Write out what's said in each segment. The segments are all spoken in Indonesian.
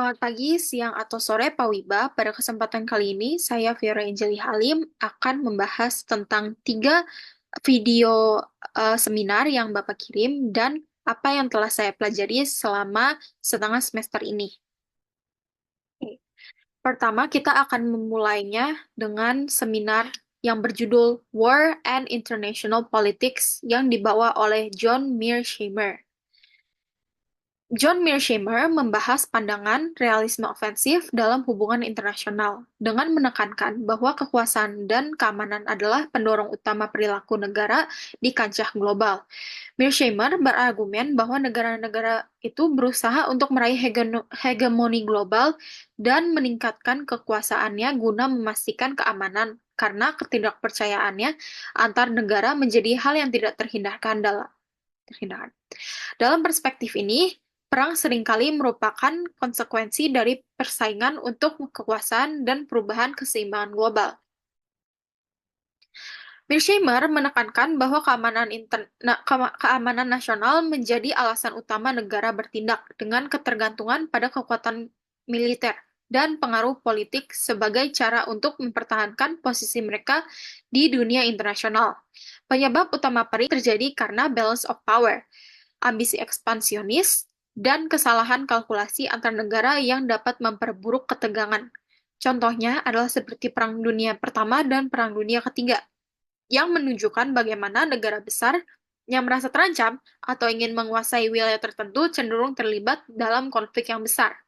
Selamat pagi, siang, atau sore, Pak Wiba. Pada kesempatan kali ini, saya Fiora Angeli Halim akan membahas tentang tiga video seminar yang Bapak kirim dan apa yang telah saya pelajari selama setengah semester ini. Oke. Pertama, kita akan memulainya dengan seminar yang berjudul War and International Politics yang dibawa oleh John Mearsheimer. John Mearsheimer membahas pandangan realisme ofensif dalam hubungan internasional dengan menekankan bahwa kekuasaan dan keamanan adalah pendorong utama perilaku negara di kancah global. Mearsheimer berargumen bahwa negara-negara itu berusaha untuk meraih hegemoni global dan meningkatkan kekuasaannya guna memastikan keamanan karena ketidakpercayaannya antar negara menjadi hal yang tidak terhindarkan. Dalam perspektif ini, perang seringkali merupakan konsekuensi dari persaingan untuk kekuasaan dan perubahan keseimbangan global. Mearsheimer menekankan bahwa keamanan nasional menjadi alasan utama negara bertindak dengan ketergantungan pada kekuatan militer dan pengaruh politik sebagai cara untuk mempertahankan posisi mereka di dunia internasional. Penyebab utama perang terjadi karena balance of power, ambisi ekspansionis, dan kesalahan kalkulasi antar negara yang dapat memperburuk ketegangan. Contohnya adalah seperti Perang Dunia Pertama dan Perang Dunia Ketiga, yang menunjukkan bagaimana negara besar yang merasa terancam atau ingin menguasai wilayah tertentu cenderung terlibat dalam konflik yang besar.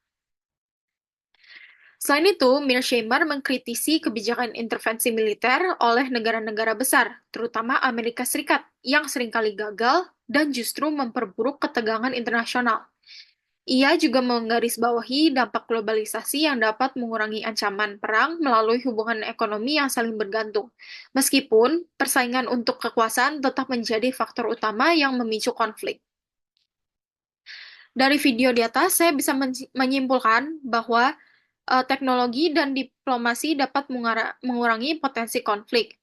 Selain itu, Mearsheimer mengkritisi kebijakan intervensi militer oleh negara-negara besar, terutama Amerika Serikat, yang seringkali gagal dan justru memperburuk ketegangan internasional. Ia juga menggarisbawahi dampak globalisasi yang dapat mengurangi ancaman perang melalui hubungan ekonomi yang saling bergantung, meskipun persaingan untuk kekuasaan tetap menjadi faktor utama yang memicu konflik. Dari video di atas, saya bisa menyimpulkan bahwa teknologi dan diplomasi dapat mengurangi potensi konflik.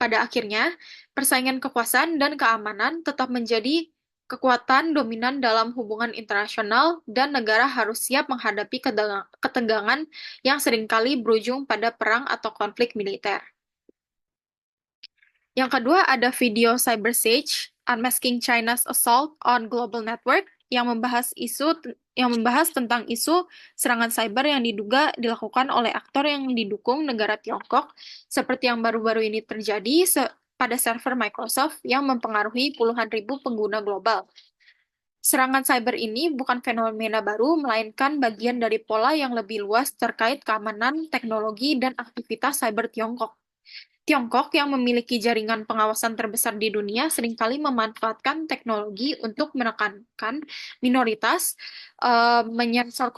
Pada akhirnya, persaingan kekuasaan dan keamanan tetap menjadi kekuatan dominan dalam hubungan internasional dan negara harus siap menghadapi ketegangan yang seringkali berujung pada perang atau konflik militer. Yang kedua ada video Cyber Siege, Unmasking China's Assault on Global Network yang membahas tentang isu serangan cyber yang diduga dilakukan oleh aktor yang didukung negara Tiongkok, seperti yang baru-baru ini terjadi pada server Microsoft yang mempengaruhi puluhan ribu pengguna global. Serangan cyber ini bukan fenomena baru, melainkan bagian dari pola yang lebih luas terkait keamanan, teknologi, dan aktivitas cyber Tiongkok. Tiongkok yang memiliki jaringan pengawasan terbesar di dunia seringkali memanfaatkan teknologi untuk menekankan minoritas, menyensor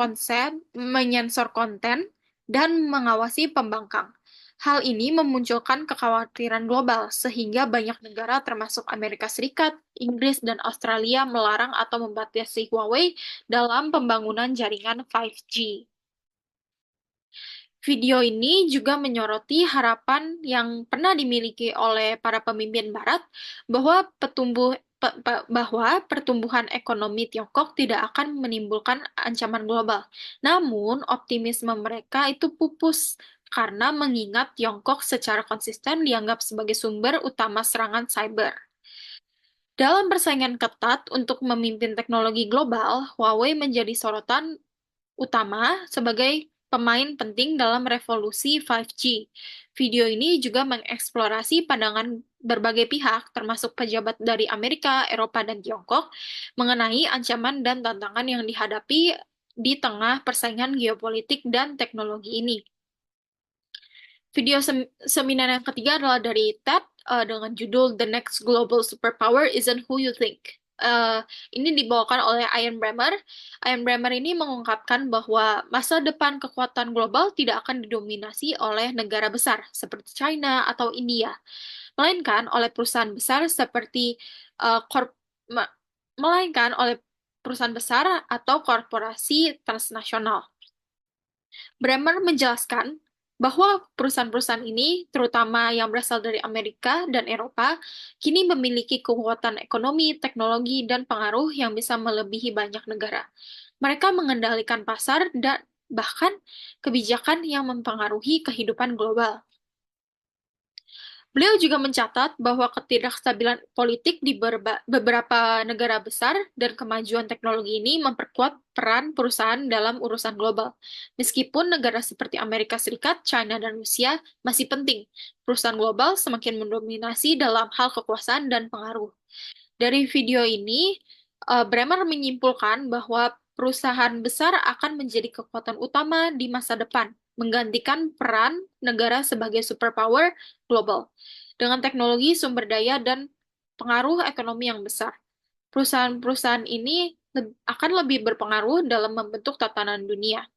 konten, dan mengawasi pembangkang. Hal ini memunculkan kekhawatiran global, sehingga banyak negara termasuk Amerika Serikat, Inggris, dan Australia melarang atau membatasi Huawei dalam pembangunan jaringan 5G. Video ini juga menyoroti harapan yang pernah dimiliki oleh para pemimpin Barat bahwa pertumbuhan ekonomi Tiongkok tidak akan menimbulkan ancaman global. Namun, optimisme mereka itu pupus karena mengingat Tiongkok secara konsisten dianggap sebagai sumber utama serangan cyber. Dalam persaingan ketat untuk memimpin teknologi global, Huawei menjadi sorotan utama sebagai pemain penting dalam revolusi 5G. Video ini juga mengeksplorasi pandangan berbagai pihak, termasuk pejabat dari Amerika, Eropa, dan Tiongkok, mengenai ancaman dan tantangan yang dihadapi di tengah persaingan geopolitik dan teknologi ini. Video seminar yang ketiga adalah dari TED dengan judul The Next Global Superpower Isn't Who You Think. Ini dibawakan oleh Ian Bremmer. Ian Bremmer ini mengungkapkan bahwa masa depan kekuatan global tidak akan didominasi oleh negara besar seperti China atau India, melainkan oleh perusahaan besar seperti uh, korp ma- melainkan oleh perusahaan besar atau korporasi transnasional. Bremer menjelaskan bahwa perusahaan-perusahaan ini, terutama yang berasal dari Amerika dan Eropa, kini memiliki kekuatan ekonomi, teknologi, dan pengaruh yang bisa melebihi banyak negara. Mereka mengendalikan pasar dan bahkan kebijakan yang mempengaruhi kehidupan global. Beliau juga mencatat bahwa ketidakstabilan politik di beberapa negara besar dan kemajuan teknologi ini memperkuat peran perusahaan dalam urusan global. Meskipun negara seperti Amerika Serikat, China, dan Rusia masih penting, perusahaan global semakin mendominasi dalam hal kekuasaan dan pengaruh. Dari video ini, Bremer menyimpulkan bahwa perusahaan besar akan menjadi kekuatan utama di masa depan, menggantikan peran negara sebagai superpower global. Dengan teknologi, sumber daya, dan pengaruh ekonomi yang besar, perusahaan-perusahaan ini akan lebih berpengaruh dalam membentuk tatanan dunia.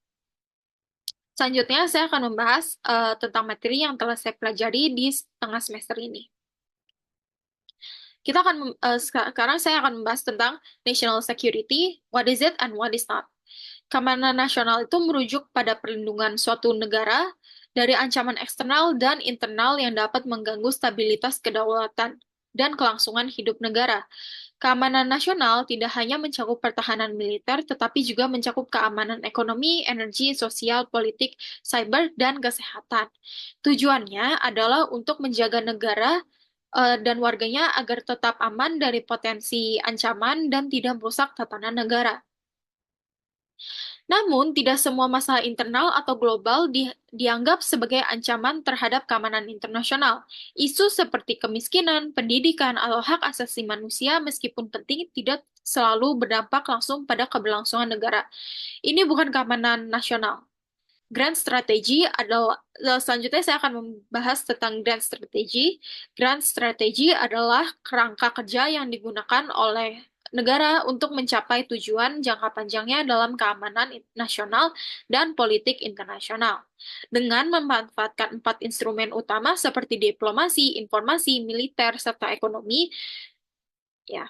Selanjutnya, saya akan membahas tentang materi yang telah saya pelajari di setengah semester ini. Sekarang saya akan membahas tentang national security, what is it and what is not. Keamanan nasional itu merujuk pada perlindungan suatu negara dari ancaman eksternal dan internal yang dapat mengganggu stabilitas kedaulatan dan kelangsungan hidup negara. Keamanan nasional tidak hanya mencakup pertahanan militer, tetapi juga mencakup keamanan ekonomi, energi, sosial, politik, cyber, dan kesehatan. Tujuannya adalah untuk menjaga negara dan warganya agar tetap aman dari potensi ancaman dan tidak merusak tatanan negara. Namun, tidak semua masalah internal atau global dianggap sebagai ancaman terhadap keamanan internasional. Isu seperti kemiskinan, pendidikan, atau hak asasi manusia meskipun penting tidak selalu berdampak langsung pada keberlangsungan negara. Ini bukan keamanan nasional. Grand Strategy adalah, selanjutnya saya akan membahas tentang Grand Strategy. Grand Strategy adalah kerangka kerja yang digunakan oleh negara untuk mencapai tujuan jangka panjangnya dalam keamanan nasional dan politik internasional. Dengan memanfaatkan 4 instrumen utama seperti diplomasi, informasi, militer, serta ekonomi, ya,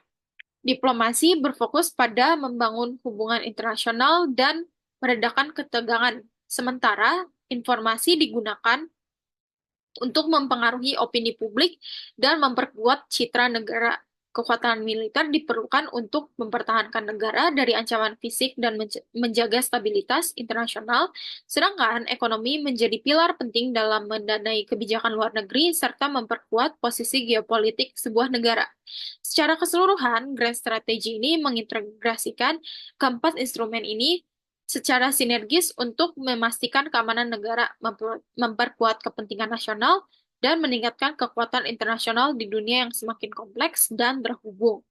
diplomasi berfokus pada membangun hubungan internasional dan meredakan ketegangan. Sementara informasi digunakan untuk mempengaruhi opini publik dan memperkuat citra negara. Kekuatan militer diperlukan untuk mempertahankan negara dari ancaman fisik dan menjaga stabilitas internasional, sedangkan ekonomi menjadi pilar penting dalam mendanai kebijakan luar negeri serta memperkuat posisi geopolitik sebuah negara. Secara keseluruhan, Grand Strategy ini mengintegrasikan keempat instrumen ini secara sinergis untuk memastikan keamanan negara, memperkuat kepentingan nasional, dan meningkatkan kekuatan internasional di dunia yang semakin kompleks dan terhubung.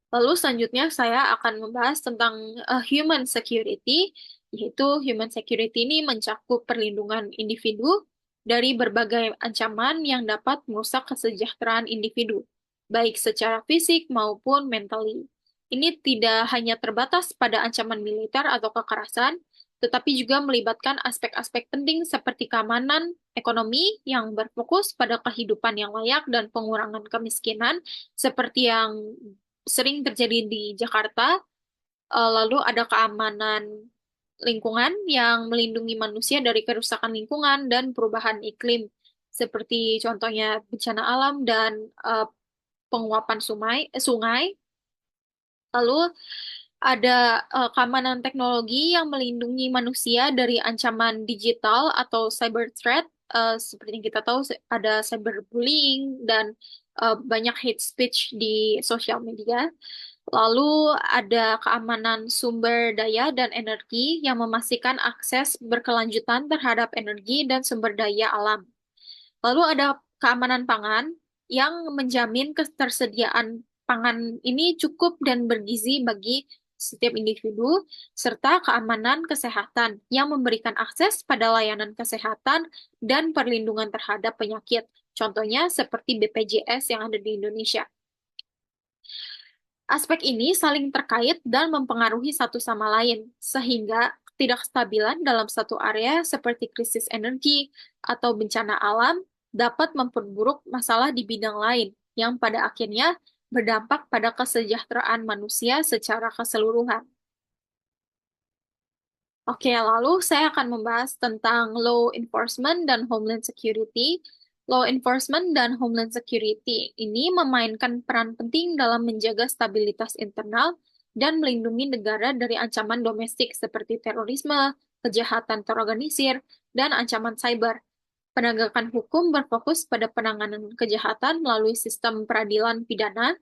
Lalu selanjutnya saya akan membahas tentang human security, yaitu human security ini mencakup perlindungan individu dari berbagai ancaman yang dapat merusak kesejahteraan individu, baik secara fisik maupun mentally. Ini tidak hanya terbatas pada ancaman militer atau kekerasan, tetapi juga melibatkan aspek-aspek penting seperti keamanan ekonomi yang berfokus pada kehidupan yang layak dan pengurangan kemiskinan, seperti yang sering terjadi di Jakarta. Lalu ada keamanan lingkungan yang melindungi manusia dari kerusakan lingkungan dan perubahan iklim, seperti contohnya bencana alam dan penguapan sungai. Lalu ada keamanan teknologi yang melindungi manusia dari ancaman digital atau cyber threat. Seperti yang kita tahu, ada cyberbullying dan banyak hate speech di sosial media. Lalu ada keamanan sumber daya dan energi yang memastikan akses berkelanjutan terhadap energi dan sumber daya alam. Lalu ada keamanan pangan yang menjamin ketersediaan pangan ini cukup dan bergizi bagi setiap individu, serta keamanan kesehatan yang memberikan akses pada layanan kesehatan dan perlindungan terhadap penyakit. Contohnya seperti BPJS yang ada di Indonesia. Aspek ini saling terkait dan mempengaruhi satu sama lain, sehingga ketidakstabilan dalam satu area seperti krisis energi atau bencana alam dapat memperburuk masalah di bidang lain, yang pada akhirnya berdampak pada kesejahteraan manusia secara keseluruhan. Oke, lalu saya akan membahas tentang law enforcement dan homeland security. Law enforcement dan homeland security ini memainkan peran penting dalam menjaga stabilitas internal dan melindungi negara dari ancaman domestik seperti terorisme, kejahatan terorganisir, dan ancaman cyber. Penegakan hukum berfokus pada penanganan kejahatan melalui sistem peradilan pidana,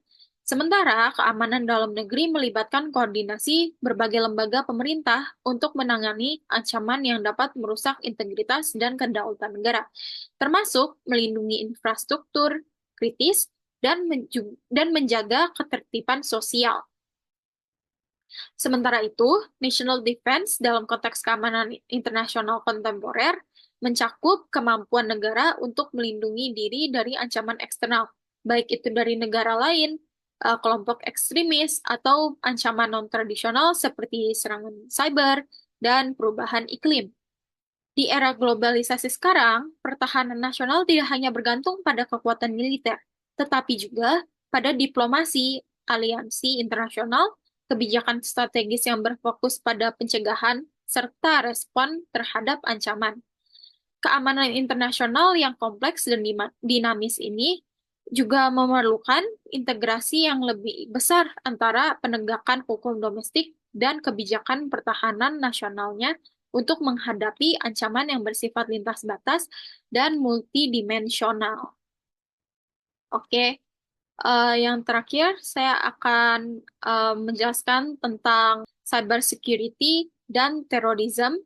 sementara keamanan dalam negeri melibatkan koordinasi berbagai lembaga pemerintah untuk menangani ancaman yang dapat merusak integritas dan kedaulatan negara, termasuk melindungi infrastruktur kritis dan menjaga ketertiban sosial. Sementara itu, national defense dalam konteks keamanan internasional kontemporer mencakup kemampuan negara untuk melindungi diri dari ancaman eksternal, baik itu dari negara lain, kelompok ekstremis, atau ancaman non-tradisional seperti serangan cyber dan perubahan iklim. Di era globalisasi sekarang, pertahanan nasional tidak hanya bergantung pada kekuatan militer, tetapi juga pada diplomasi, aliansi internasional, kebijakan strategis yang berfokus pada pencegahan, serta respon terhadap ancaman. Keamanan internasional yang kompleks dan dinamis ini juga memerlukan integrasi yang lebih besar antara penegakan hukum domestik dan kebijakan pertahanan nasionalnya untuk menghadapi ancaman yang bersifat lintas batas dan multidimensional. Oke, yang terakhir saya akan menjelaskan tentang cyber security dan terorisme.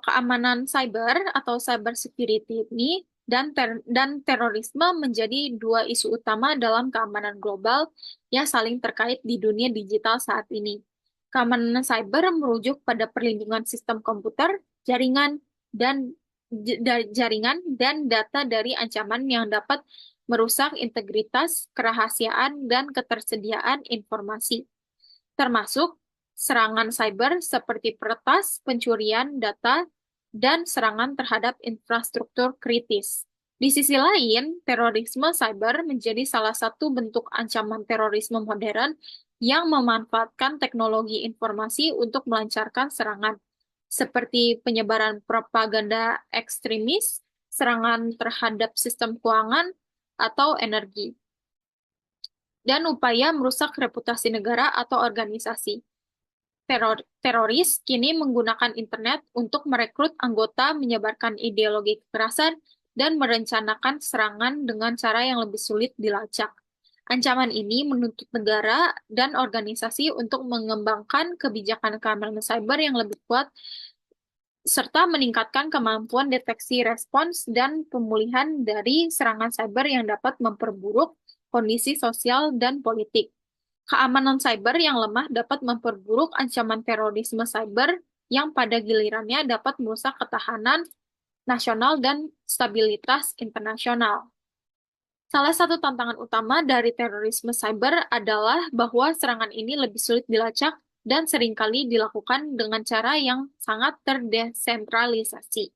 Keamanan cyber atau cyber security ini dan terorisme menjadi dua isu utama dalam keamanan global yang saling terkait di dunia digital saat ini. Keamanan cyber merujuk pada perlindungan sistem komputer, dan jaringan dan data dari ancaman yang dapat merusak integritas, kerahasiaan, dan ketersediaan informasi, termasuk serangan cyber seperti peretas, pencurian data, dan serangan terhadap infrastruktur kritis. Di sisi lain, terorisme cyber menjadi salah satu bentuk ancaman terorisme modern yang memanfaatkan teknologi informasi untuk melancarkan serangan, seperti penyebaran propaganda ekstremis, serangan terhadap sistem keuangan, atau energi, dan upaya merusak reputasi negara atau organisasi. Teroris kini menggunakan internet untuk merekrut anggota, menyebarkan ideologi kekerasan, dan merencanakan serangan dengan cara yang lebih sulit dilacak. Ancaman ini menuntut negara dan organisasi untuk mengembangkan kebijakan keamanan cyber yang lebih kuat, serta meningkatkan kemampuan deteksi respons dan pemulihan dari serangan cyber yang dapat memperburuk kondisi sosial dan politik. Keamanan cyber yang lemah dapat memperburuk ancaman terorisme cyber yang pada gilirannya dapat merusak ketahanan nasional dan stabilitas internasional. Salah satu tantangan utama dari terorisme cyber adalah bahwa serangan ini lebih sulit dilacak dan seringkali dilakukan dengan cara yang sangat terdesentralisasi,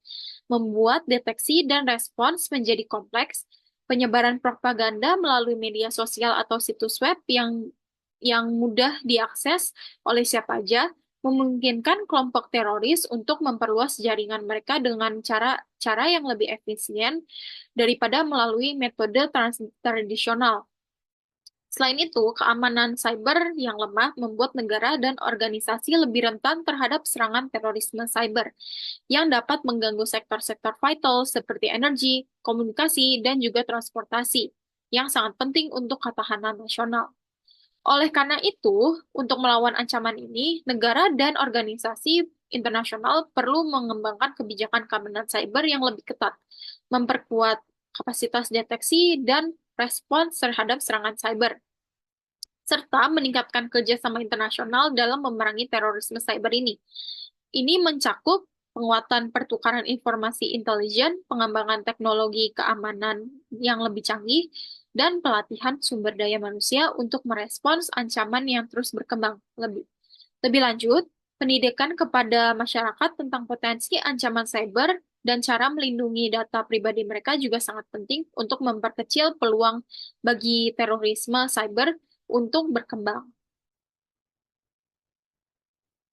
membuat deteksi dan respons menjadi kompleks. Penyebaran propaganda melalui media sosial atau situs web yang mudah diakses oleh siapa saja memungkinkan kelompok teroris untuk memperluas jaringan mereka dengan cara yang lebih efisien daripada melalui metode tradisional. Selain itu, keamanan cyber yang lemah membuat negara dan organisasi lebih rentan terhadap serangan terorisme cyber yang dapat mengganggu sektor-sektor vital seperti energi, komunikasi, dan juga transportasi, yang sangat penting untuk ketahanan nasional. Oleh karena itu, untuk melawan ancaman ini, negara dan organisasi internasional perlu mengembangkan kebijakan keamanan cyber yang lebih ketat, memperkuat kapasitas deteksi dan respons terhadap serangan cyber, serta meningkatkan kerjasama internasional dalam memerangi terorisme cyber ini. Ini mencakup penguatan pertukaran informasi intelijen, pengembangan teknologi keamanan yang lebih canggih, dan pelatihan sumber daya manusia untuk merespons ancaman yang terus berkembang. Lebih lanjut, pendidikan kepada masyarakat tentang potensi ancaman cyber dan cara melindungi data pribadi mereka juga sangat penting untuk memperkecil peluang bagi terorisme cyber untuk berkembang.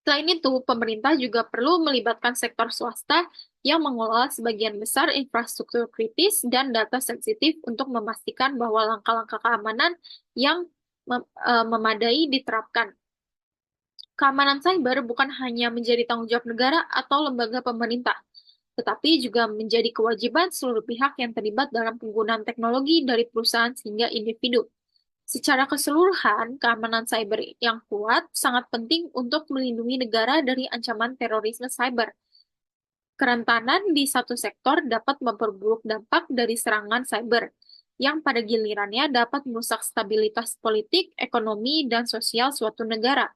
Selain itu, pemerintah juga perlu melibatkan sektor swasta yang mengelola sebagian besar infrastruktur kritis dan data sensitif untuk memastikan bahwa langkah-langkah keamanan yang memadai diterapkan. Keamanan cyber bukan hanya menjadi tanggung jawab negara atau lembaga pemerintah, tetapi juga menjadi kewajiban seluruh pihak yang terlibat dalam penggunaan teknologi dari perusahaan hingga individu. Secara keseluruhan, keamanan cyber yang kuat sangat penting untuk melindungi negara dari ancaman terorisme cyber. Kerentanan di satu sektor dapat memperburuk dampak dari serangan cyber, yang pada gilirannya dapat merusak stabilitas politik, ekonomi, dan sosial suatu negara.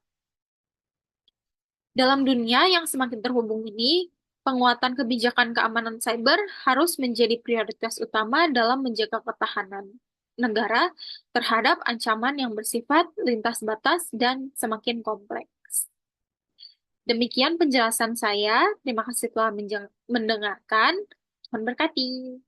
Dalam dunia yang semakin terhubung ini, penguatan kebijakan keamanan cyber harus menjadi prioritas utama dalam menjaga ketahanan negara terhadap ancaman yang bersifat lintas batas dan semakin kompleks. Demikian penjelasan saya. Terima kasih telah mendengarkan. Tuhan berkati.